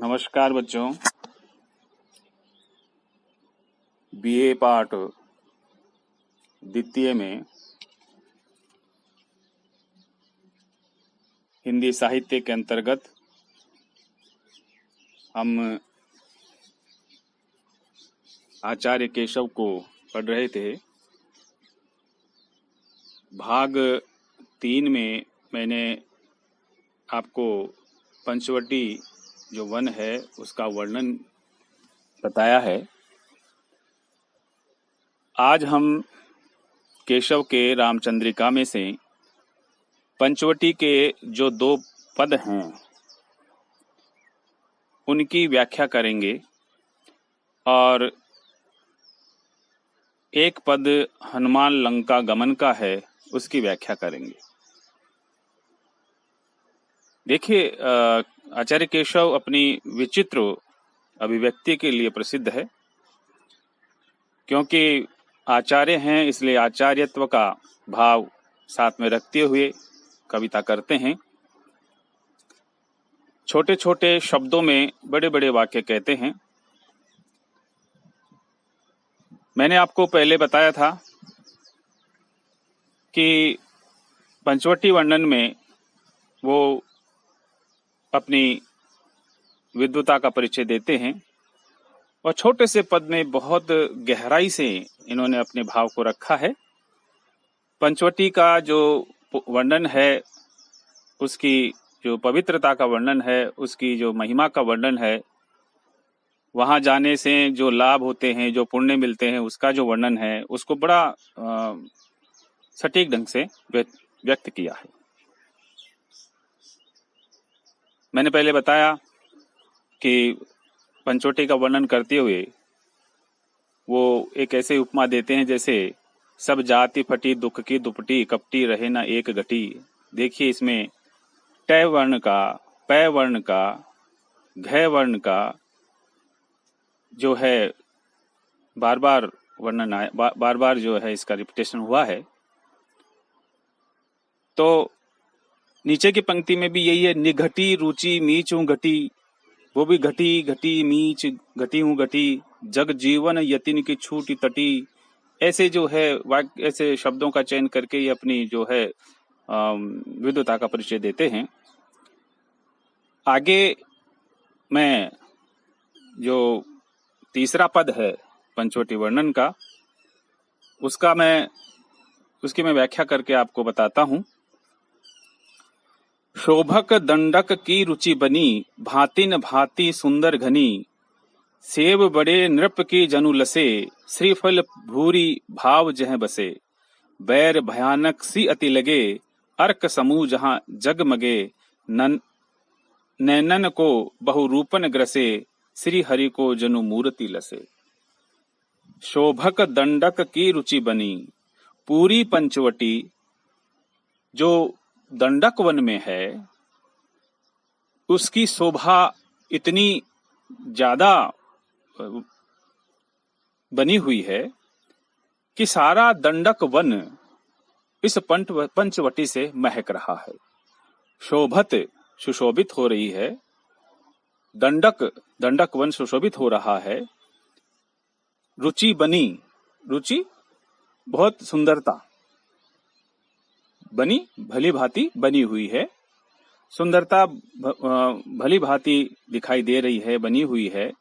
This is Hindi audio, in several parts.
नमस्कार बच्चों। बीए पाठ द्वितीय में हिंदी साहित्य के अंतर्गत हम आचार्य केशव को पढ़ रहे थे। भाग 3 में मैंने आपको पंचवटी जो वन है उसका वर्णन बताया है। आज हम केशव के रामचंद्रिका में से पंचवटी के जो 2 पद हैं उनकी व्याख्या करेंगे और एक पद हनुमान लंका गमन का है उसकी व्याख्या करेंगे। देखिए, आचार्य केशव अपनी विचित्र अभिव्यक्ति के लिए प्रसिद्ध है। क्योंकि आचार्य हैं इसलिए आचार्यत्व का भाव साथ में रखते हुए कविता करते हैं। छोटे छोटे शब्दों में बड़े बड़े वाक्य कहते हैं। मैंने आपको पहले बताया था कि पंचवटी वर्णन में वो अपनी विद्वता का परिचय देते हैं और छोटे से पद में बहुत गहराई से इन्होंने अपने भाव को रखा है। पंचवटी का जो वर्णन है, उसकी जो पवित्रता का वर्णन है, उसकी जो महिमा का वर्णन है, वहां जाने से जो लाभ होते हैं, जो पुण्य मिलते हैं, उसका जो वर्णन है, उसको बड़ा सटीक ढंग से व्यक्त किया है। मैंने पहले बताया कि पंचवटी का वर्णन करते हुए वो एक ऐसे उपमा देते हैं जैसे सब जाति फटी दुख की दुपटी, कपटी रहे ना एक घटी। देखिए, इसमें ट वर्ण का, पै वर्ण का, घ वर्ण का जो है बार बार वर्णन आया, बार बार जो है इसका रिपीटेशन हुआ है। तो नीचे की पंक्ति में भी यही है, निघटी रुचि मीच हूँ घटी, वो भी घटी घटी मीच घटी हूँ घटी, जग जीवन यतिन की छूटी तटी। ऐसे जो है वाक्य, ऐसे शब्दों का चयन करके ये अपनी जो है विद्वता का परिचय देते हैं। आगे मैं जो तीसरा पद है पंचवटी वर्णन का, उसकी मैं व्याख्या करके आपको बताता हूं। शोभक दंडक की रुचि बनी, भांतिन भांति सुंदर घनी, सेब बड़े नृप की जनु लसे, श्रीफल भूरी भाव जह बसे, बैर भयानक सी अति लगे, अर्क समूह जहां जगमगे, नैनन को बहुरूपन ग्रसे, श्री हरि को जनु मूर्ति लसे। शोभक दंडक की रुचि बनी, पूरी पंचवटी जो दंडक वन में है उसकी शोभा इतनी ज्यादा बनी हुई है कि सारा दंडक वन इस पंचवटी से महक रहा है। शोभत सुशोभित हो रही है, दंडक वन सुशोभित हो रहा है। रुचि बनी, रुचि बहुत सुंदरता, बनी भली भांति बनी हुई है, सुंदरता भली भांति दिखाई दे रही है, बनी हुई है,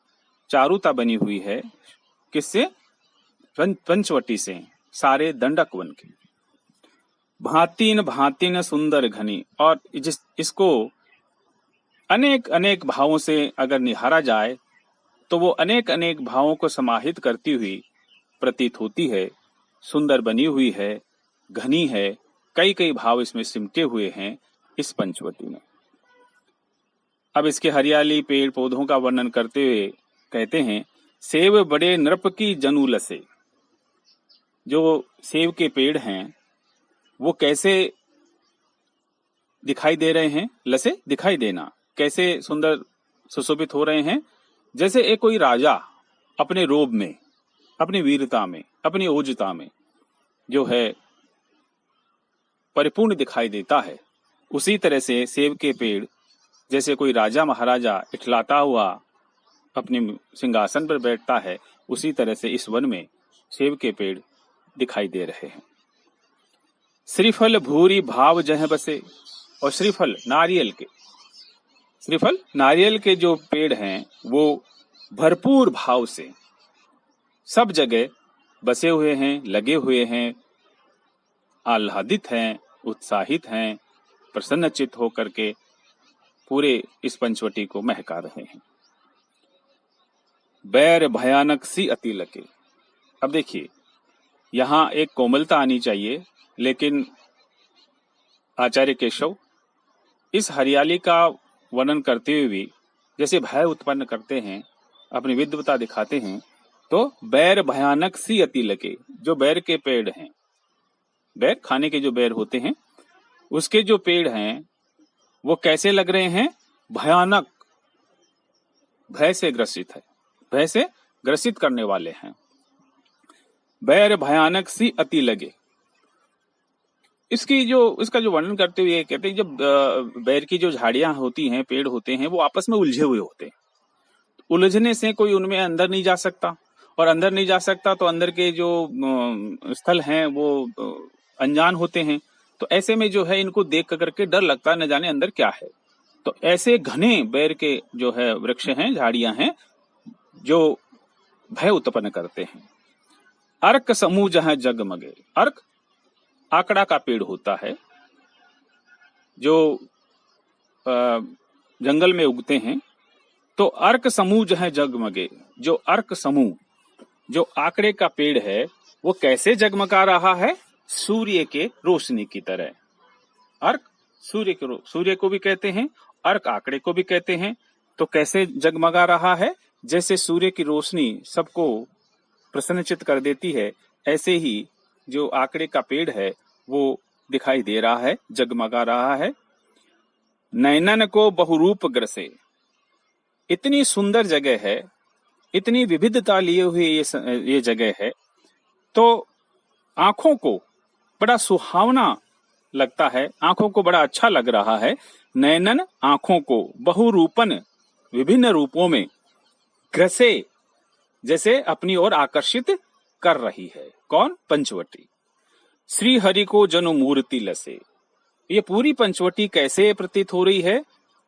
चारुता बनी हुई है। किससे? पंचवटी से, सारे दंडक वन की। भांतिन भांतिन सुंदर घनी, और इसको अनेक अनेक भावों से अगर निहारा जाए तो वो अनेक अनेक भावों को समाहित करती हुई प्रतीत होती है। सुंदर बनी हुई है, घनी है, कई कई भाव इसमें सिमटे हुए हैं इस पंचवटी में। अब इसके हरियाली पेड़ पौधों का वर्णन करते हुए कहते हैं, सेब बड़े नृप की जनु लसे। जो सेब के पेड़ हैं वो कैसे दिखाई दे रहे हैं? लसे दिखाई देना, कैसे सुंदर सुशोभित हो रहे हैं? जैसे एक कोई राजा अपने रोब में, अपनी वीरता में, अपनी ओजता में जो है परिपूर्ण दिखाई देता है, उसी तरह से सेब के पेड़ जैसे कोई राजा महाराजा इठलाता हुआ अपने सिंहासन पर बैठता है, उसी तरह से इस वन में सेब के पेड़ दिखाई दे रहे हैं। श्रीफल भूरी भाव जह बसे, और श्रीफल नारियल के जो पेड़ हैं वो भरपूर भाव से सब जगह बसे हुए हैं, लगे हुए हैं, आह्लादित हैं, उत्साहित हैं, प्रसन्नचित्त होकर के पूरे इस पंचवटी को महका रहे हैं। बैर भयानक सी अति लगे। अब देखिए, यहां एक कोमलता आनी चाहिए, लेकिन आचार्य केशव इस हरियाली का वर्णन करते हुए भी जैसे भय उत्पन्न करते हैं, अपनी विद्वता दिखाते हैं, तो बैर भयानक सी अति लगे। जो बैर के पेड़ हैं, बैर खाने के जो बैर होते हैं, उसके जो पेड़ हैं वो कैसे लग रहे हैं? भयानक, भय से ग्रसित है, भय से ग्रसित करने वाले हैं। बैर भयानक सी अति लगे। इसका जो वर्णन करते हुए कहते हैं, जब बैर की जो झाड़ियां होती हैं, पेड़ होते हैं, वो आपस में उलझे हुए होते हैं। उलझने से कोई उनमें अंदर नहीं जा सकता, और अंदर नहीं जा सकता तो अंदर के जो स्थल हैं वो अनजान होते हैं। तो ऐसे में जो है इनको देख करके डर लगता है, न जाने अंदर क्या है। तो ऐसे घने बैर के जो है वृक्ष हैं, झाड़ियां हैं, जो भय उत्पन्न करते हैं। अर्क समूह जहां जगमगे। अर्क आकड़ा का पेड़ होता है, जो जंगल में उगते हैं। तो अर्क समूह जहां जगमगे, जो अर्क समूह, जो आकड़े का पेड़ है, वो कैसे जगमगा रहा है? सूर्य के रोशनी की तरह। अर्क सूर्य को भी कहते हैं, अर्क आकड़े को भी कहते हैं। तो कैसे जगमगा रहा है? जैसे सूर्य की रोशनी सबको प्रसन्नचित्त कर देती है, ऐसे ही जो आकड़े का पेड़ है वो दिखाई दे रहा है, जगमगा रहा है। नैनन को बहुरूप ग्रसे। इतनी सुंदर जगह है, इतनी विविधता लिए हुए ये जगह है, तो आंखों को बड़ा सुहावना लगता है, आंखों को बड़ा अच्छा लग रहा है। नैनन आंखों को, बहुरूपन विभिन्न रूपों में, ग्रसे जैसे अपनी ओर आकर्षित कर रही है। कौन? पंचवटी। श्री हरि को जनु मूर्ति लसे। ये पूरी पंचवटी कैसे प्रतीत हो रही है?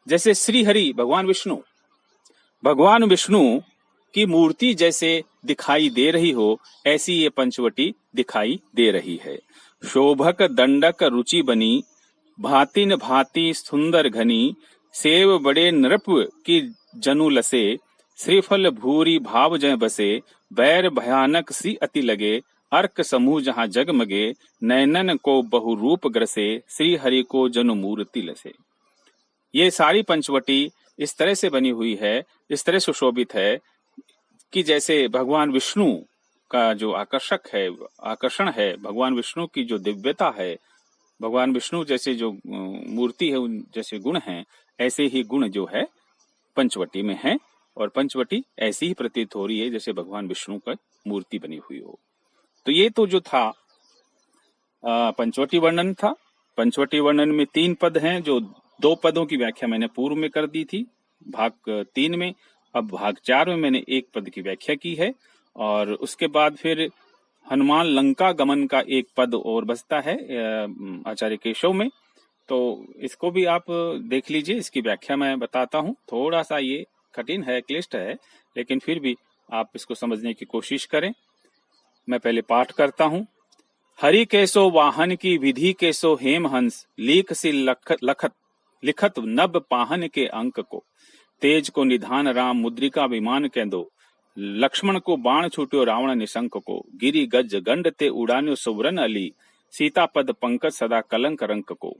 जैसे श्री हरि भगवान विष्णु की मूर्ति जैसे दिखाई दे रही हो, ऐसी ये पंचवटी दिखाई दे रही है। शोभक दंडक रुचि बनी, भांतिन भांति सुंदर घनी, सेव बड़े नृप की जनु लसे, श्रीफल भूरी भाव जय बसे, बैर भयानक सी अति लगे, अर्क समूह जहां जगमगे, नैनन को बहुरूप ग्रसे, श्री हरि को जनु मूर्ति लसे। ये सारी पंचवटी इस तरह से बनी हुई है, इस तरह सुशोभित है कि जैसे भगवान विष्णु का जो आकर्षण है, भगवान विष्णु की जो दिव्यता है, भगवान विष्णु जैसे जो मूर्ति है, उन जैसे गुण हैं, ऐसे ही गुण जो है पंचवटी में है। और पंचवटी ऐसी ही प्रतीत हो रही है जैसे भगवान विष्णु का मूर्ति बनी हुई हो। तो ये तो जो था पंचवटी वर्णन था। पंचवटी वर्णन में 3 पद हैं, जो 2 पदों की व्याख्या मैंने पूर्व में कर दी थी भाग 3 में। अब भाग 4 में मैंने 1 पद की व्याख्या की है, और उसके बाद फिर हनुमान लंका गमन का 1 पद और बचता है आचार्य केशव में। तो इसको भी आप देख लीजिए, इसकी व्याख्या मैं बताता हूँ। थोड़ा सा ये कठिन है, क्लिष्ट है, लेकिन फिर भी आप इसको समझने की कोशिश करें। मैं पहले पाठ करता हूँ। हरि कैसो वाहन की विधि कैसो हेम हंस, लीक सी लिखत नभ पाहन के अंक को, तेज को निधान राम मुद्रिका विमान के दो, लक्ष्मण को बाण छूट्यो रावण निशंक को, गिरी गज गंड ते उड़ान्यो सुवरन अली, सीता पद पंकज सदा कलंक रंक को,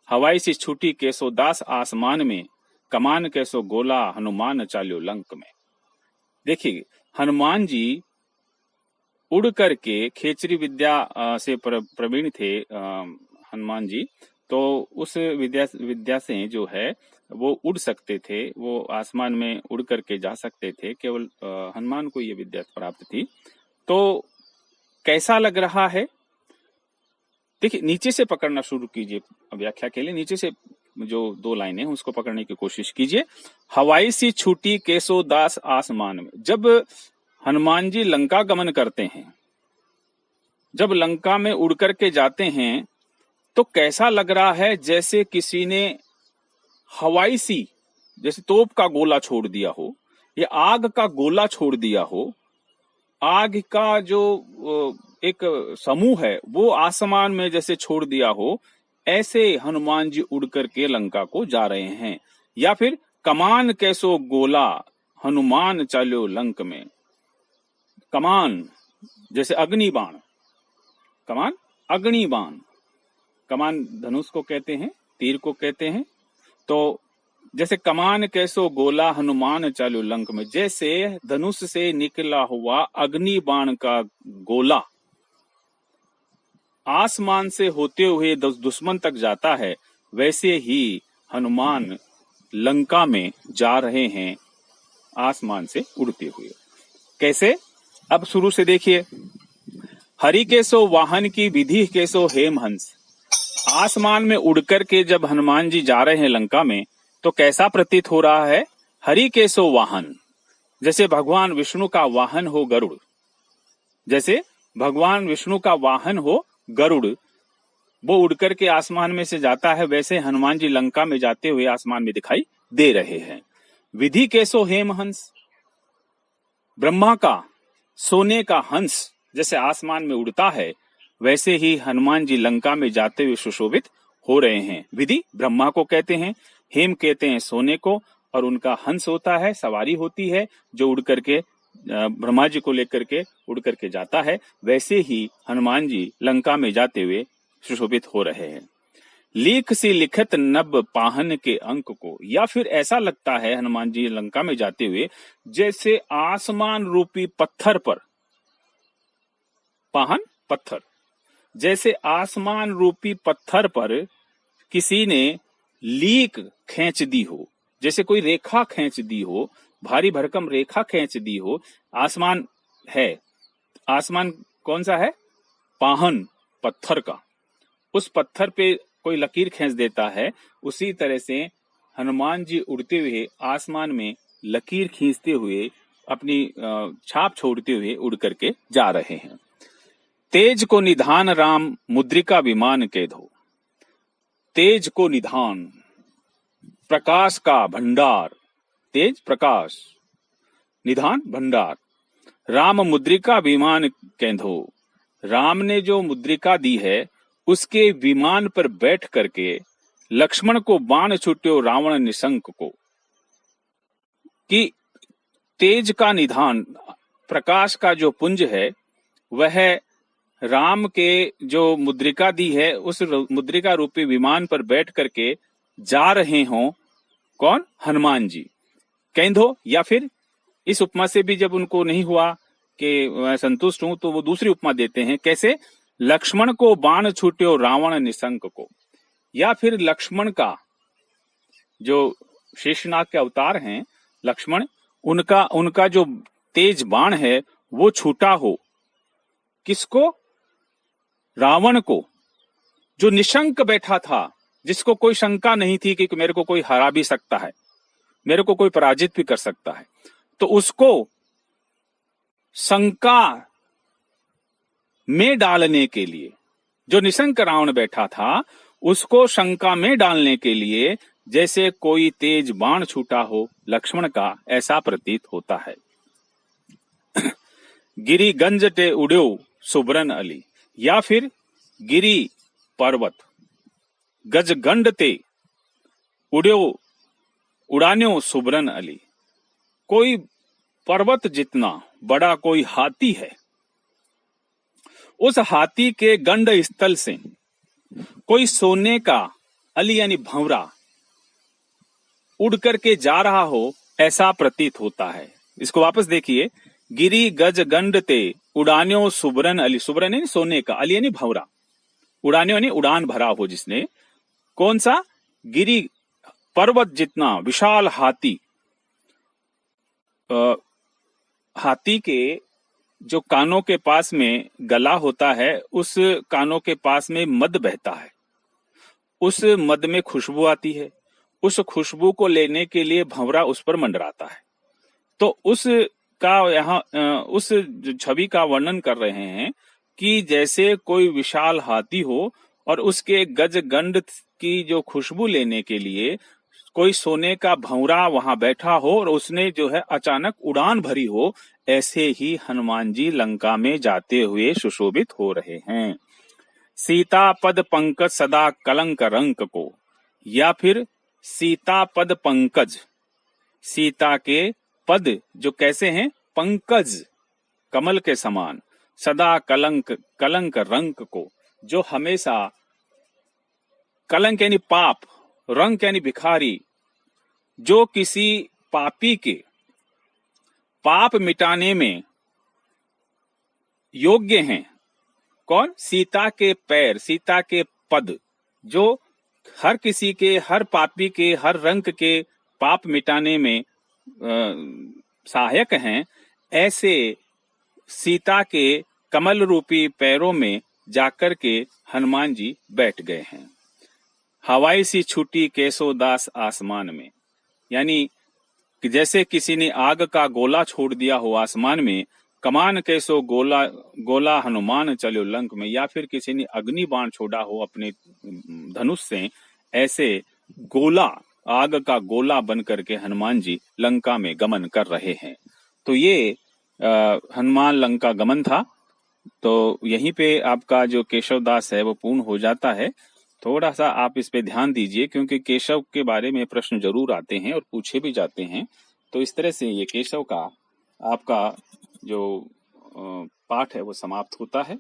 हवाई सी छूटी कैसो दास आसमान में, कमान कैसो गोला हनुमान चाल्यो लंक में। देखिए, हनुमान जी उड़ करके खेचरी विद्या से प्रवीण थे हनुमान जी, तो उस विद्या से जो है वो उड़ सकते थे, वो आसमान में उड़ करके जा सकते थे। केवल हनुमान को ये विद्या प्राप्त थी। तो कैसा लग रहा है? देखिए, नीचे से पकड़ना शुरू कीजिए व्याख्या के लिए। नीचे से जो 2 लाइनें उसको पकड़ने की कोशिश कीजिए। हवाई सी छूटी केसो दास आसमान में। जब हनुमान जी लंका गमन करते हैं, जब लंका में उड़ करके जाते हैं, तो कैसा लग रहा है जैसे किसी ने हवाई सी, जैसे तोप का गोला छोड़ दिया हो या आग का गोला छोड़ दिया हो। आग का जो एक समूह है वो आसमान में जैसे छोड़ दिया हो, ऐसे हनुमान जी उड़ करके लंका को जा रहे हैं। या फिर कमान कैसो गोला हनुमान चलो लंक में। कमान जैसे अग्निबाण, कमान अग्निबाण, कमान धनुष को कहते हैं, तीर को कहते हैं। तो जैसे कमान कैसो गोला हनुमान चालू लंक में, जैसे धनुष से निकला हुआ अग्नि बाण का गोला आसमान से होते हुए दुश्मन तक जाता है, वैसे ही हनुमान लंका में जा रहे हैं आसमान से उड़ते हुए। कैसे? अब शुरू से देखिए। हरि केसो वाहन की विधि केसो हेम हंस। आसमान में उड़कर के जब हनुमान जी जा रहे हैं लंका में, तो कैसा प्रतीत हो रहा है? हरि केसो वाहन, जैसे भगवान विष्णु का वाहन हो गरुड़, जैसे भगवान विष्णु का वाहन हो गरुड़, वो उड़कर के आसमान में से जाता है, वैसे हनुमान जी लंका में जाते हुए आसमान में दिखाई दे रहे हैं। विधि केसो हेम हंस, ब्रह्मा का सोने का हंस जैसे आसमान में उड़ता है, वैसे ही हनुमान जी लंका में जाते हुए सुशोभित हो रहे हैं। विधि ब्रह्मा को कहते हैं, हेम कहते हैं सोने को, और उनका हंस होता है, सवारी होती है, जो उड़ करके ब्रह्मा जी को लेकर के उड़ करके जाता है। वैसे ही हनुमान जी लंका में जाते हुए सुशोभित हो रहे हैं। लीख सी लिखत नब पाहन के अंक को, या फिर ऐसा लगता है हनुमान जी लंका में जाते हुए जैसे आसमान रूपी पत्थर पर, पाहन पत्थर, जैसे आसमान रूपी पत्थर पर किसी ने लीक खींच दी हो, जैसे कोई रेखा खींच दी हो, भारी भरकम रेखा खींच दी हो। आसमान है, आसमान कौन सा है? पाहन, पत्थर का। उस पत्थर पे कोई लकीर खींच देता है, उसी तरह से हनुमान जी उड़ते हुए आसमान में लकीर खींचते हुए अपनी छाप छोड़ते हुए उड़ करके जा रहे हैं। तेज को निधान राम मुद्रिका विमान के धो। तेज को निधान, प्रकाश का भंडार, तेज प्रकाश, निधान भंडार, राम मुद्रिका विमान केंधो। राम ने जो मुद्रिका दी है उसके विमान पर बैठ करके लक्ष्मण को बाण छूट्यो रावण निशंक को। कि तेज का निधान, प्रकाश का जो पुंज है, वह राम के जो मुद्रिका दी है उस मुद्रिका रूपी विमान पर बैठ करके जा रहे हों। कौन? हनुमान जी। केंधो, या फिर इस उपमा से भी जब उनको नहीं हुआ कि मैं संतुष्ट हूं, तो वो दूसरी उपमा देते हैं। कैसे? लक्ष्मण को बाण छूट्यो रावण निशंक को। या फिर लक्ष्मण का, जो शेषनाग के अवतार हैं लक्ष्मण, उनका जो तेज बाण है वो छूटा हो। किसको? रावण को, जो निशंक बैठा था, जिसको कोई शंका नहीं थी कि मेरे को कोई हरा भी सकता है, मेरे को कोई पराजित भी कर सकता है। तो उसको शंका में डालने के लिए, जो निशंक रावण बैठा था, उसको शंका में डालने के लिए जैसे कोई तेज बाण छूटा हो लक्ष्मण का, ऐसा प्रतीत होता है। गिरी गंज ते उड्यो सुबरन अली। या फिर गिरी पर्वत, गज गंड ते उड्यो उड़ान्यो सुबरन अली। कोई पर्वत जितना बड़ा कोई हाथी है, उस हाथी के गंड स्थल से कोई सोने का अली यानी भंवरा उड़ करके जा रहा हो, ऐसा प्रतीत होता है। इसको वापस देखिए। गिरी गज गंड ते उड़ान्यो सुबरन अली। सुबरन यानी सोने का, अली यानी भंवरा, उड़ान्यो यानी उड़ान भरा हो जिसने। कौन सा? गिरी, पर्वत जितना विशाल हाथी। हाथी के जो कानों के पास में गला होता है, उस कानों के पास में मद बहता है। उस मद में खुशबू आती है, उस खुशबू को लेने के लिए भंवरा उस पर मंडराता है। तो उस छवि का वर्णन कर रहे हैं कि जैसे कोई विशाल हाथी हो और उसके गज गंड की जो खुशबू लेने के लिए कोई सोने का भंवरा वहां बैठा हो और उसने जो है अचानक उड़ान भरी हो, ऐसे ही हनुमान जी लंका में जाते हुए सुशोभित हो रहे हैं। सीता पद पंकज सदा कलंक रंक को, या फिर सीता पद पंकज, सीता के पद जो कैसे हैं, पंकज कमल के समान, सदा कलंक कलंक रंक को, जो हमेशा, कलंक यानी पाप, रंक यानी भिखारी, जो किसी पापी के पाप मिटाने में योग्य हैं। कौन? सीता के पैर, सीता के पद, जो हर किसी के, हर पापी के, हर रंक के पाप मिटाने में सहायक हैं। ऐसे सीता के कमल रूपी पैरों में जाकर के हनुमान जी बैठ गए हैं। हवाई सी छूटी केशोदास आसमान में, यानी कि जैसे किसी ने आग का गोला छोड़ दिया हो आसमान में, कमान कैसो गोला गोला हनुमान चलो लंक में, या फिर किसी ने अग्नि बाण छोड़ा हो अपने धनुष से, ऐसे गोला, आग का गोला बन करके हनुमान जी लंका में गमन कर रहे हैं। तो ये हनुमान लंका गमन था। तो यहीं पे आपका जो केशवदास है वो पूर्ण हो जाता है। थोड़ा सा आप इस पे ध्यान दीजिए, क्योंकि केशव के बारे में प्रश्न जरूर आते हैं और पूछे भी जाते हैं। तो इस तरह से ये केशव का आपका जो पाठ है वो समाप्त होता है।